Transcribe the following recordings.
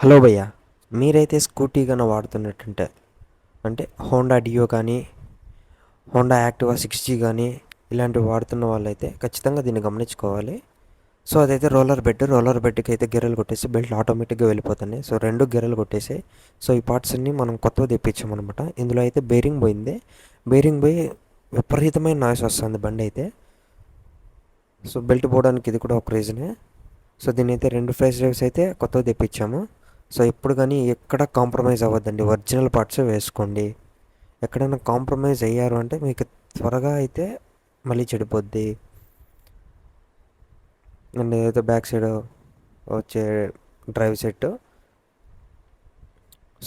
Hello భయ్య, మీరైతే scooty కన్నా వాడుతున్నట్టుంటే అంటే హోండా డియో కానీ హోండా యాక్టివా 6G కానీ ఇలాంటివి వాడుతున్న వాళ్ళైతే ఖచ్చితంగా దీన్ని గమనించుకోవాలి. సో అదైతే రోలర్ బెడ్కి అయితే గిర్రలు కొట్టేసి బెల్ట్ ఆటోమేటిక్గా వెళ్ళిపోతున్నాయి. సో రెండు గిర్రలు కొట్టేసి సో ఈ పార్ట్స్ అన్ని మనం కొత్తవి తెప్పించామన్నమాట. ఇందులో అయితే బేరింగ్ పోయింది. బేరింగ్ పోయి విపరీతమైన నాయిస్ వస్తుంది బండి అయితే. సో బెల్ట్ పోవడానికి ఇది కూడా ఒక రీజనే. సో దీని అయితే రెండు ఫ్రెష్ డ్రైవ్స్ అయితే కొత్తవి తెప్పించాము. సో ఎప్పుడు కానీ ఎక్కడ కాంప్రమైజ్ అవ్వద్దండి, ఒరిజినల్ పార్ట్స్ వేసుకోండి. ఎక్కడైనా కాంప్రమైజ్ అయ్యారు అంటే మీకు త్వరగా అయితే మళ్ళీ చెడిపోద్ది. అండ్ ఏదైతే బ్యాక్ సైడ్ వచ్చే డ్రైవ్ సెట్,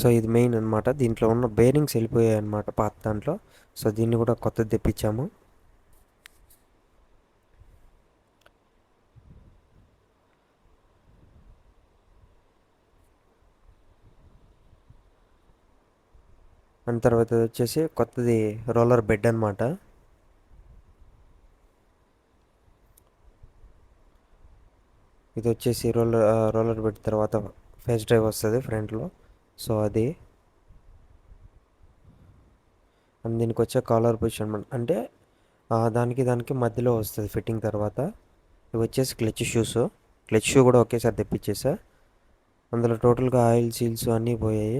సో ఇది మెయిన్ అనమాట. దీంట్లో ఉన్న బేరింగ్స్ వెళ్ళిపోయాయి అనమాట పాత దాంట్లో. సో దీన్ని కూడా కొత్తది తెప్పించాము. అండ్ తర్వాత వచ్చేసి కొత్తది రోలర్ బెడ్ అనమాట. ఇది వచ్చేసి రోలర్ బెడ్ తర్వాత ఫేస్ డ్రైవ్ వస్తుంది ఫ్రంట్లో. సో అది అండ్ దీనికి వచ్చే కాలర్ పొజిషన్ అంటే దానికి మధ్యలో వస్తుంది ఫిట్టింగ్. తర్వాత ఇవి వచ్చేసి క్లచ్ షూ కూడా ఒకేసారి తెప్పించేసా. అందులో టోటల్గా ఆయిల్ సీల్స్ అన్నీ పోయాయి.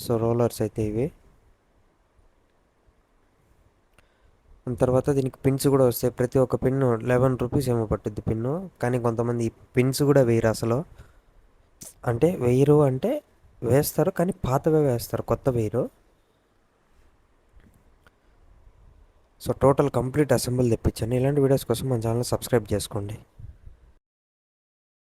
సో రోలర్స్ అయితే ఇవి. దాని తర్వాత దీనికి పిన్స్ కూడా వస్తాయి. ప్రతి ఒక్క పిన్ 11 రూపీస్ ఏమో పట్టుద్ది పిన్ను. కానీ కొంతమంది ఈ పిన్స్ కూడా వేయరు అసలు. అంటే వేయరు అంటే వేస్తారు కానీ పాతవే వేస్తారు, కొత్త వేయరు. సో టోటల్ కంప్లీట్ అసెంబుల్ తెప్పించాను. ఇలాంటి వీడియోస్ కోసం మన ఛానల్ సబ్స్క్రైబ్ చేసుకోండి.